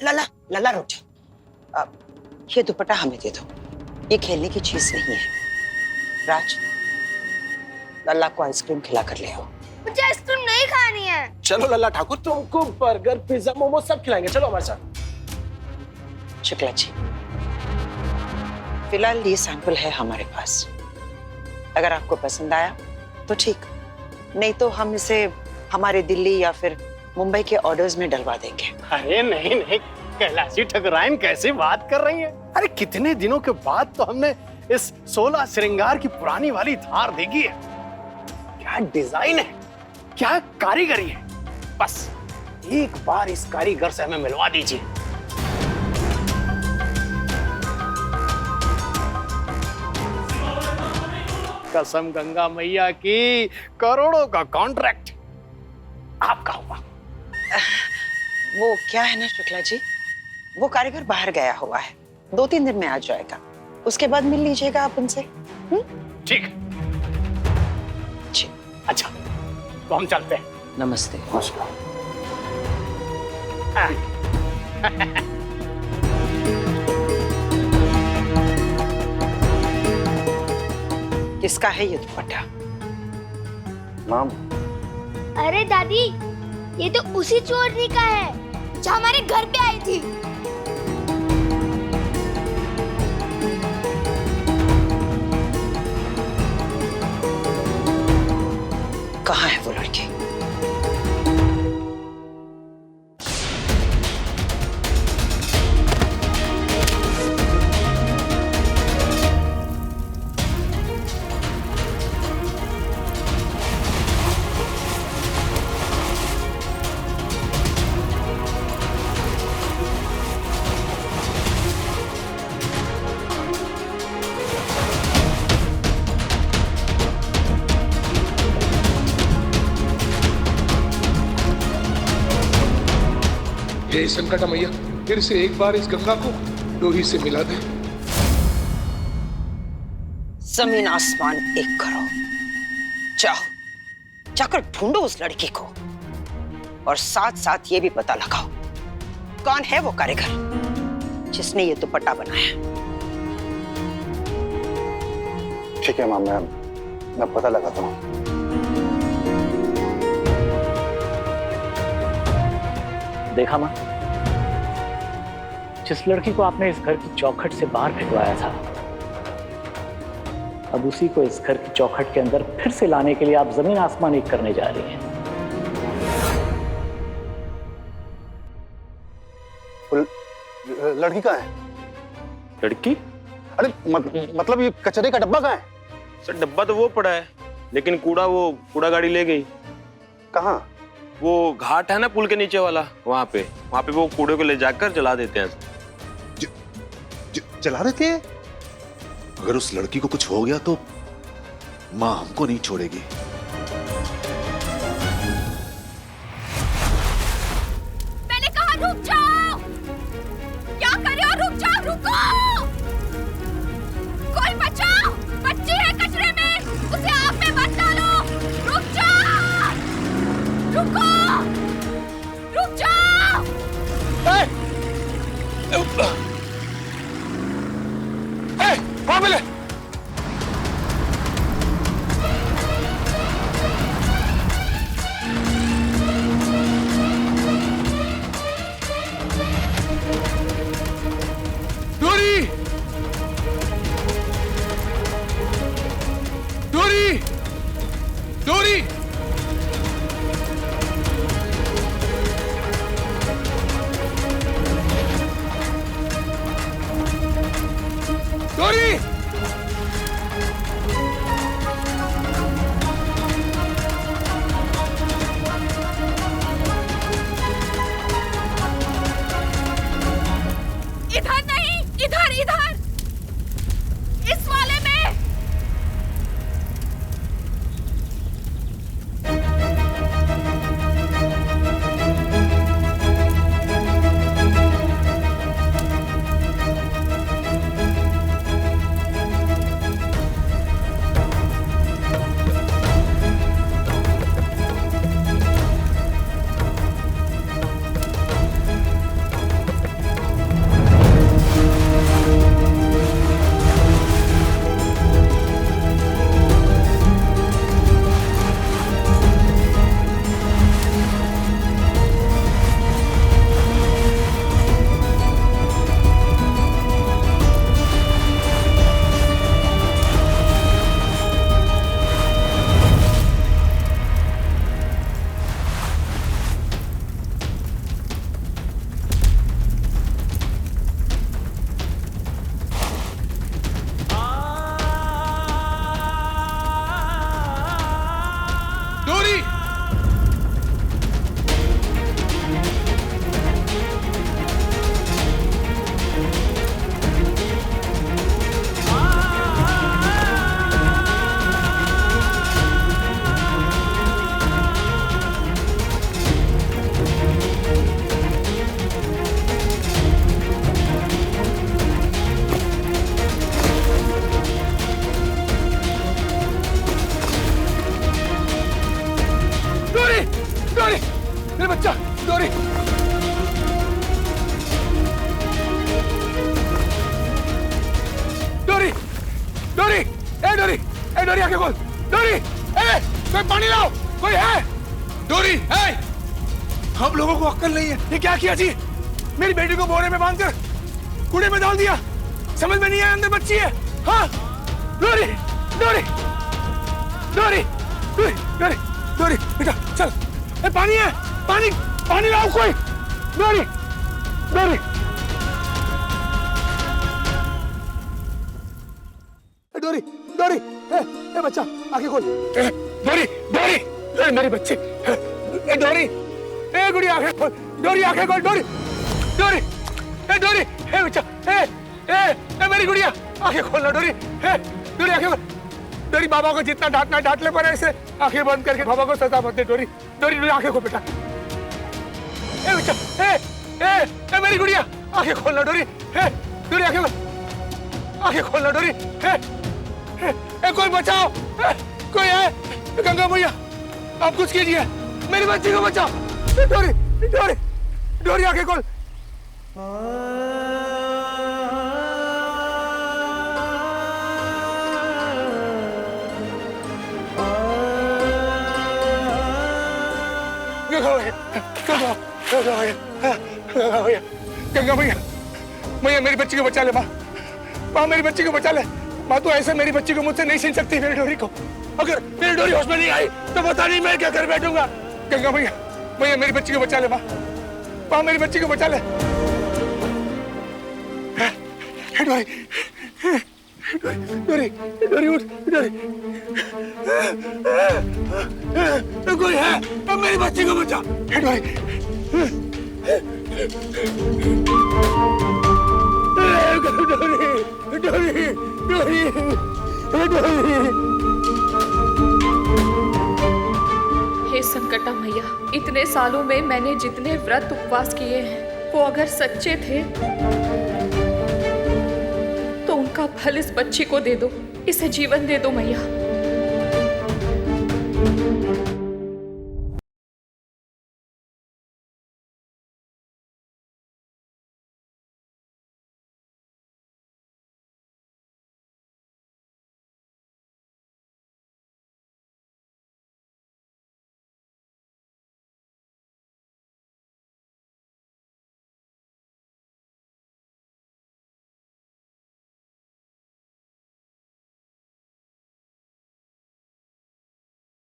लला लला रुक जा। ये दुपट्टा हमें दे दो, ये खेलने की चीज नहीं है। राज, लल्ला को आइसक्रीम खिला कर ले आओ। मुझे आइसक्रीम नहीं खानी है। चलो लल्ला ठाकुर, तुमको बर्गर, पिज्जा, मोमो सब खिलाएंगे, चलो हमारे साथ। शुक्ला जी, फिलहाल ये सैंपल है हमारे पास। अगर आपको पसंद आया तो ठीक, नहीं तो हम इसे हमारे दिल्ली या फिर मुंबई के ऑर्डर्स में डलवा देंगे। अरे नहीं नहीं कैलाशी ठकुराइन, कैसी बात कर रही है? अरे कितने दिनों के बाद तो हमने इस 16 श्रृंगार की पुरानी वाली थार देखी है। क्या डिजाइन है, क्या कारीगरी है। बस एक बार इस कारीगर से हमें मिलवा दीजिए। कसम गंगा मैया की, करोड़ों का कॉन्ट्रैक्ट आपका होगा। वो क्या है ना शुक्ला जी, वो कारीगर बाहर गया हुआ है, 2-3 दिन में आ जाएगा। उसके बाद मिल लीजिएगा आप उनसे। ठीक। अच्छा तो हम चलते हैं। नमस्ते। नमस्कार। किसका है ये दुपट्टा? माम, अरे दादी, ये तो उसी चोरनी का है जो हमारे घर पे आई थी। कहाँ है वो लड़की? हे संकटा मैया, फिर से एक बार इस गंगा को लोही से मिला दे। जमीन आसमान एक करो, जाओ जाकर ढूंढो उस लड़की को, और साथ साथ ये भी पता लगाओ कौन है वो कारीगर जिसने ये दुपट्टा बनाया। ठीक है माम, मैं पता लगाता हूँ। देखा मां, जिस लड़की को आपने इस घर की चौखट से बाहर फेंकवाया था, अब उसी को इस घर की चौखट के अंदर फिर से लाने के लिए आप जमीन आसमान एक करने जा रही हैं। लड़की कहाँ है? लड़की? अरे मतलब ये कचरे का डब्बा कहाँ है? सर डब्बा तो वो पड़ा है, लेकिन कूड़ा गाड़ी ले गई। कहाँ? वो घाट है ना पुल के नीचे वाला, वहाँ पे वो कूड़े को ले जाकर जला देते हैं। जला देते हैं? अगर उस लड़की को कुछ हो गया तो माँ हमको नहीं छोड़ेगी। मैंने कहा रुक जाओ। क्या कर रहे हो? रुक जाओ, रुको। कोई बचाओ, बच्ची है कचरे में, उसे आग में मत डालो। रुक जाओ, रुको, रुक जाओ। वहां मिले। मेरे बच्चा, डोरी। डोरी, डोरी, डोरी, डोरी आके खोल, डोरी, कोई पानी लाओ, कोई है? डोरी, हम लोगों को अक्ल नहीं है। ये क्या किया जी? मेरी बेटी को बोरे में बांधकर कूड़े में डाल दिया। समझ में नहीं आया अंदर बच्ची है। हाँ, डोरी, डोरी, डोरी, डोरी, डोरी, डोरी, बेटा चल। पानी है, पानी, पानी लाओ कोई। डोरी, डोरी, डोरी, डोरी, बच्चा आगे खोल। डोरी, डोरी, मेरी बच्ची, डोरी, गुड़िया आगे खोल, डोरी आगे खोल, डोरी, डोरी, डोरी, बच्चा, मेरी गुड़िया आगे खोलना, डोरी, डोरी आगे खोल। डोरी, बाबा को जितना डांटना डांट ले, पर ऐसे आंखें बंद करके बाबा को सजा मत दे। डोरी, डोरी, डोरी आंखें खोल बेटा। बच्चा, मेरी गुड़िया आंखें खोलना, डोरी, डोरी आंखें खोल, आंखें खोलना, डोरी, कोई बचाओ, कोई है? गंगा मैया आप कुछ कीजिए, मेरी बच्ची को बचाओ। डोरी, डोरी, डोरी आंखें खोल। गंगा मैया, मैया मेरी बच्ची को बचा ले। माँ, मेरी बच्ची को बचा ले। माँ, तू ऐसे मेरी बच्ची को मुझसे नहीं छीन सकती, मेरी डोरी को। अगर मेरी डोरी होश में नहीं आई तो पता नहीं मैं क्या कर बैठूंगा। गंगा मैया, मैया मेरी बच्ची को बचा ले। माँ, मेरी बच्ची को बचा ले। डोरी, डोरी, डोरी उठ, डोरी, कोई है? मेरी बच्ची को बचा। डोरी, डोरी, डोरी, डोरी, डोरी। हे संकटा मैया, इतने सालों में मैंने जितने व्रत उपवास किए हैं वो अगर सच्चे थे तो उनका फल इस बच्ची को दे दो, इसे जीवन दे दो मैया।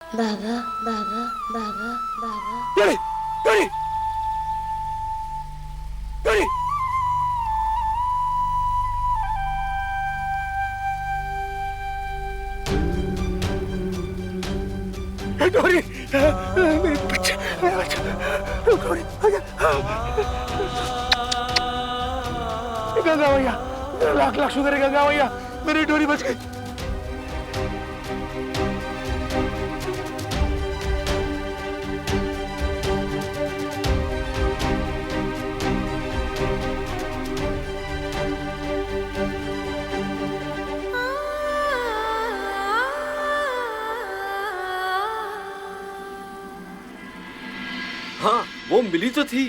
बाबा, बाबा, बाबा, बाबा। डोरी, डोरी, डोरी, डोरी, मेरी बच्चा, मेरा बच्चा, डोरी, गंगा मैया, लाख लाख शुक्र है गंगा मैया, मेरी डोरी बच गई। हाँ, वो मिली तो थी,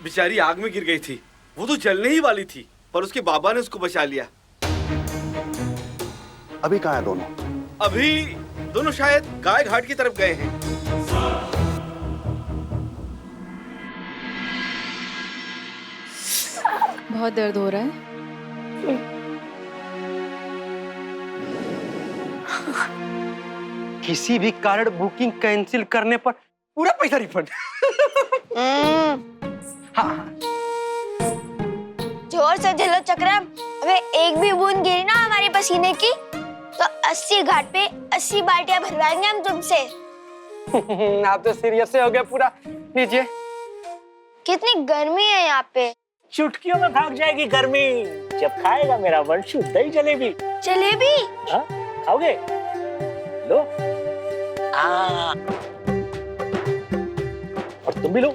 बेचारी आग में गिर गई थी। वो तो जलने ही वाली थी, पर उसके बाबा ने उसको बचा लिया। अभी कहाँ है दोनों? अभी दोनों शायद गाय घाट की तरफ गए हैं। बहुत दर्द हो रहा है। किसी भी कारण बुकिंग कैंसिल करने पर पूरा पैसा रिफंड। हाँ, जोर से झेलो चक्रम, अबे एक भी बूंद गिरी ना हमारे पसीने की तो 80 घाट पे 80 बाल्टियां भरवाएंगे हम तुमसे। आप तो सीरियस हो गए पूरा। लीजिए। कितनी गर्मी है यहाँ पे। चुटकियों में भाग जाएगी गर्मी जब खाएगा मेरा वंश दही जलेबी। जलेबी? हाँ, खाओगे? लो। और तुम भी लो।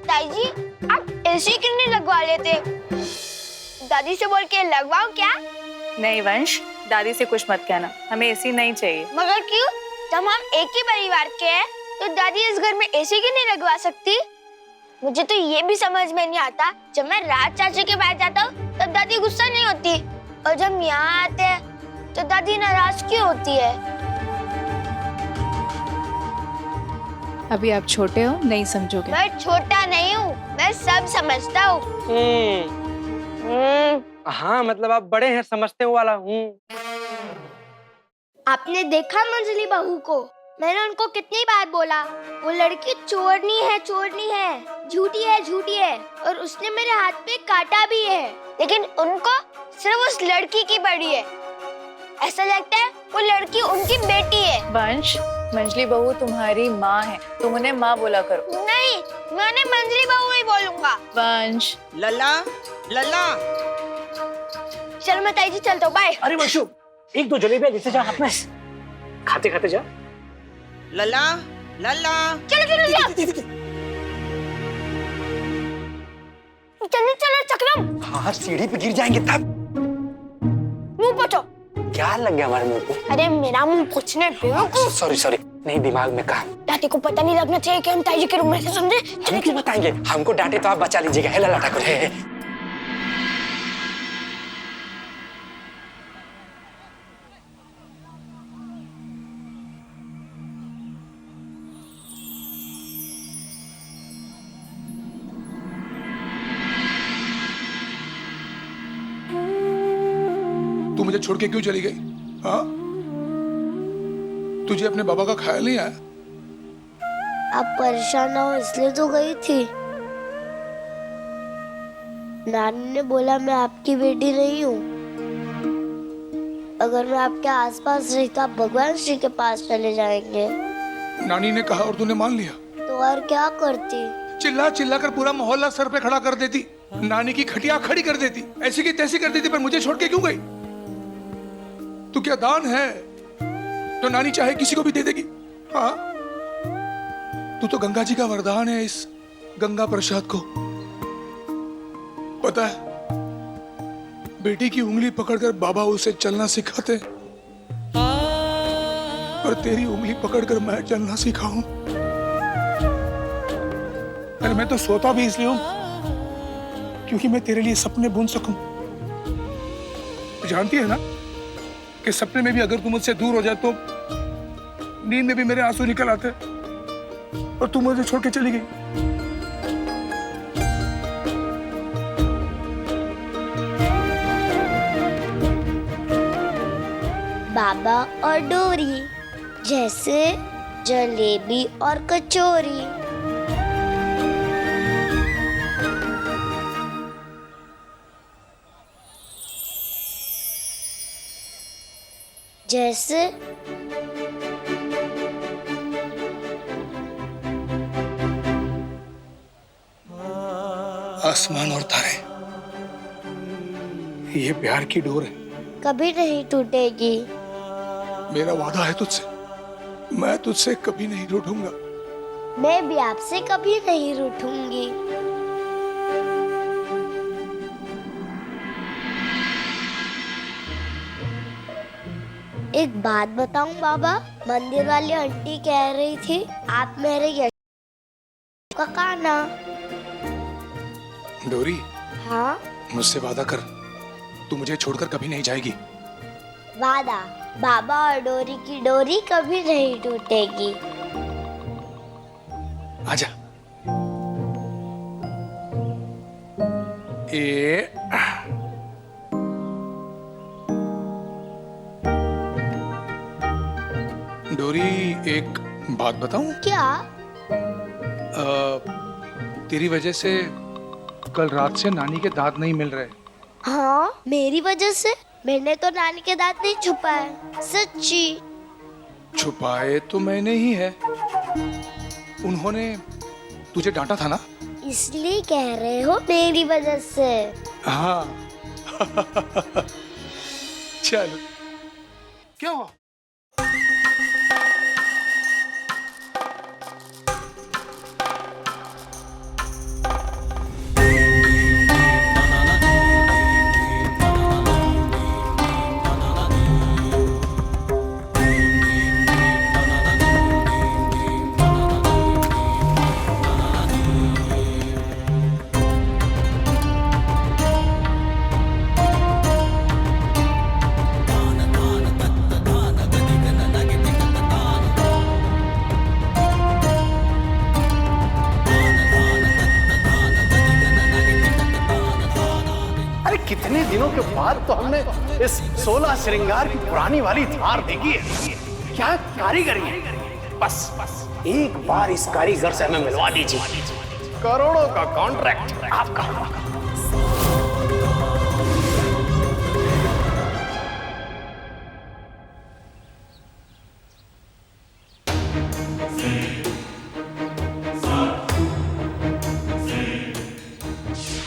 ताई जी, आप एसी क्यों नहीं लगवा लेते? दादी से बोल के लगवाओ क्या? नहीं वंश, दादी से कुछ मत कहना, हमें एसी नहीं चाहिए। मगर क्यों? जब हम एक ही परिवार के हैं, तो दादी इस घर में एसी क्यों नहीं लगवा सकती? मुझे तो ये भी समझ में नहीं आता, जब मैं राज चाची के पास जाता हूँ तब दादी गुस्सा नहीं होती, और जब यहाँ आते हैं तो दादी नाराज क्यों होती है? अभी आप छोटे हो, नहीं समझोगे। मैं छोटा नहीं हूँ, मैं सब समझता हूँ। हाँ मतलब आप बड़े हैं, समझते हो वाला हूँ। आपने देखा मंजली बहू को? मैंने उनको कितनी बार बोला वो लड़की चोरनी है, झूठी है, और उसने मेरे हाथ पे काटा भी है, लेकिन उनको सिर्फ उस लड़की की पड़ी है। ऐसा लगता है वो लड़की उनकी बेटी है। वंश, मंजली बहू तुम्हारी माँ है, तुम उन्हें माँ बोला करो। नहीं, मैं उन्हें मंजली बहू ही बोलूंगा। वंश। लल्ला, लल्ला। चलो मैं ताई जी चलता हूँ, बाय। अरे वंशु, एक दो जलेबियां जैसे जा हाथ में, खाते खाते जा। लल्ला, लल्ला। चलो चक्रम। हाँ सीढ़ी पे गिर जाएंगे तब। मुंह पोछो। क्या लग गया हमारे मुंह को? अरे मेरा मुंह पोछने पे। सॉरी नहीं, दिमाग में काम। दादी को पता नहीं लगना चाहिए कि हम ताई जी के रूम में से, समझे? हम क्यों बताएंगे? हमको डांटे तो आप बचा लीजिएगा। हेला लाटा को। तू मुझे छोड़ के क्यों चली गई? हाँ, तुझे अपने बाबा का ख्याल नहीं आया? आप परेशान ना हो इसलिए तो गई थी। नानी ने बोला मैं आपकी बेटी नहीं हूँ। अगर मैं आपके आसपास रही तो आप भगवान श्री के पास चले जाएंगे। नानी ने कहा और तूने मान लिया? तो और क्या करती? चिल्ला कर पूरा मोहल्ला सर पे खड़ा कर देती, नानी की खटिया खड़ी कर देती, ऐसी की तैसी कर देती, पर मुझे छोड़ के क्यों गई? तू क्या दान है तो नानी चाहे किसी को भी दे देगी? हाँ, तू तो गंगा जी का वरदान है इस गंगा प्रसाद को। पता है, बेटी की उंगली पकड़कर बाबा उसे चलना सिखाते, पर तेरी उंगली पकड़कर मैं चलना सिखाऊं। अरे मैं तो सोता भी इसलिए हूं क्योंकि मैं तेरे लिए सपने बुन सकूं। जानती है ना कि सपने में भी अगर तू मुझसे दूर हो जाए तो नींद में भी मेरे आंसू निकल आते, और तू मुझे छोड़ के चली गई। बाबा और डोरी, जैसे जलेबी और कचौरी। जैसे आसमान और तारे, ये प्यार की डोर है, कभी नहीं टूटेगी। मेरा वादा है तुझसे, मैं तुझसे कभी नहीं रूठूंगा। मैं भी आपसे कभी नहीं रूठूंगी। एक बात बताऊं बाबा, मंदिर वाली आंटी कह रही थी आप मेरे यश का खाना। डोरी, हाँ, मुझसे वादा कर, तू मुझे छोड़कर कभी नहीं जाएगी। वादा। बाबा और डोरी की डोरी कभी नहीं टूटेगी। आजा। ए डोरी, एक बात बताऊं? क्या? तेरी वजह से कल रात से नानी के दांत नहीं मिल रहे। हाँ, मेरी वजह से? मैंने तो नानी के दांत नहीं छुपाए, सच्ची। छुपाए तो मैंने ही है, उन्होंने तुझे डांटा था ना, इसलिए कह रहे हो मेरी वजह से। हाँ। चल, क्या हुआ? कितने दिनों के बाद तो हमने इस 16 श्रृंगार की पुरानी वाली थार देखी है। क्या कारीगरी है। बस एक बार इस कारीगर से हमें मिलवा दीजिए, करोड़ों का कॉन्ट्रैक्ट आपका होगा।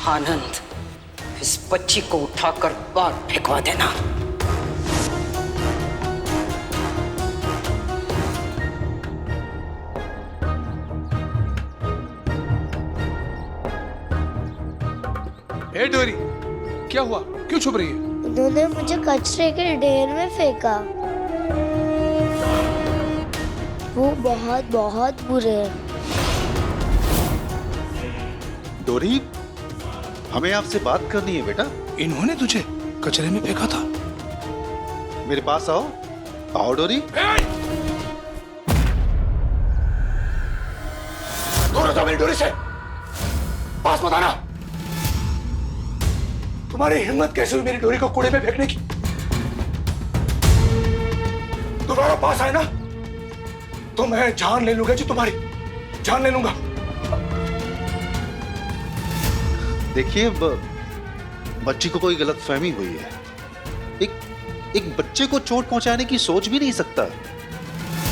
आनंद, इस बच्ची को उठाकर बाहर फेंकवा देना। ए डोरी, क्या हुआ? क्यों छुप रही है? उन्होंने मुझे कचरे के ढेर में फेंका। वो बहुत बहुत बुरे हैं। डोरी, हमें आपसे बात करनी है बेटा। इन्होंने तुझे कचरे में फेंका था? मेरे पास आओ। आओ डोरी। दूर हो जाओ मेरी डोरी से, पास मत आना। तुम्हारी हिम्मत कैसे हुई मेरी डोरी को कूड़े में फेंकने की? दोबारा पास आए ना तो मैं जान ले लूंगा जी, तुम्हारी जान ले लूंगा। देखिए, बच्ची को कोई गलतफहमी हुई है। एक बच्चे को चोट पहुंचाने की सोच भी नहीं सकता।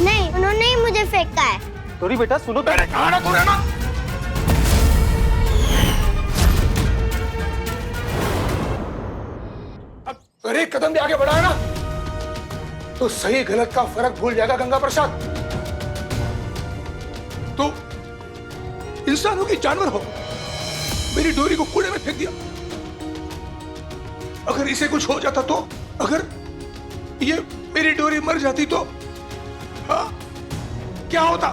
नहीं, उन्होंने ही मुझे फेंका है। डोरी बेटा सुनो, मैंने कहा ना तू रहना। अब अगर एक कदम भी आगे बढ़ाया ना तो सही गलत का फर्क भूल जाएगा गंगा प्रसाद। तो इंसान हो कि जानवर हो, मेरी डोरी को कूड़े में फेंक दिया। अगर इसे कुछ हो जाता तो, अगर ये मेरी डोरी मर जाती तो हाँ क्या होता?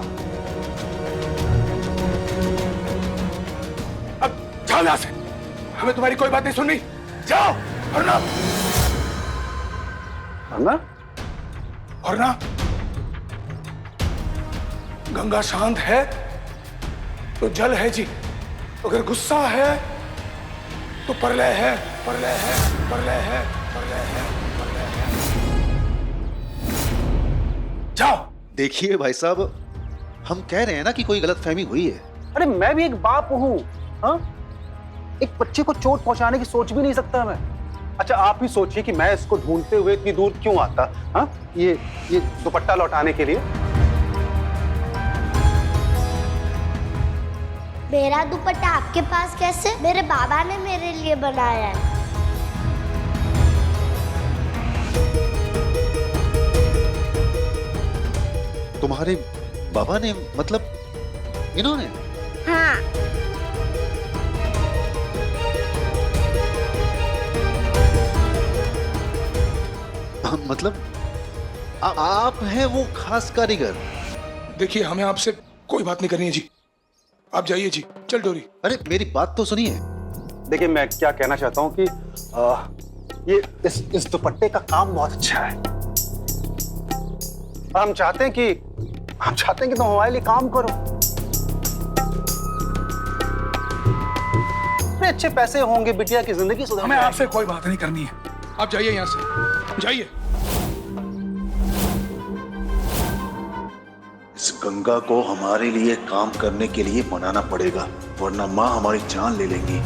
अब जाओ यहां से, हमें तुम्हारी कोई बात नहीं सुननी। जाओ। वरना वरना गंगा शांत है तो जल है जी, अगर गुस्सा है तो प्रलय है, प्रलय है, प्रलय है, प्रलय है, प्रलय है। जाओ। देखिए भाई साहब, हम कह रहे हैं ना कि कोई गलतफहमी हुई है। अरे मैं भी एक बाप हूँ, हाँ? एक बच्चे को चोट पहुंचाने की सोच भी नहीं सकता मैं। अच्छा आप ही सोचिए कि मैं इसको ढूंढते हुए इतनी दूर क्यों आता, हाँ? ये दुपट्टा लौटाने के लिए। मेरा दुपट्टा आपके पास कैसे? मेरे बाबा ने मेरे लिए बनाया है। तुम्हारे बाबा ने? मतलब इन्होंने? हाँ। मतलब आप हैं वो खास कारीगर? देखिए, हमें आपसे कोई बात नहीं करनी है जी, आप जाइए जी। चल डोरी। अरे मेरी बात तो सुनिए। देखिए मैं क्या कहना चाहता हूँ कि ये इस दुपट्टे का काम बहुत अच्छा है। हम चाहते हैं कि तुम हमारे लिए काम करो। इतने अच्छे पैसे होंगे, बिटिया की जिंदगी सुधर हमें जाएगी। आपसे कोई बात नहीं करनी है, आप जाइए यहाँ से, जाइए। इस गंगा को हमारे लिए काम करने के लिए मनाना पड़ेगा, वरना माँ हमारी जान ले लेंगी।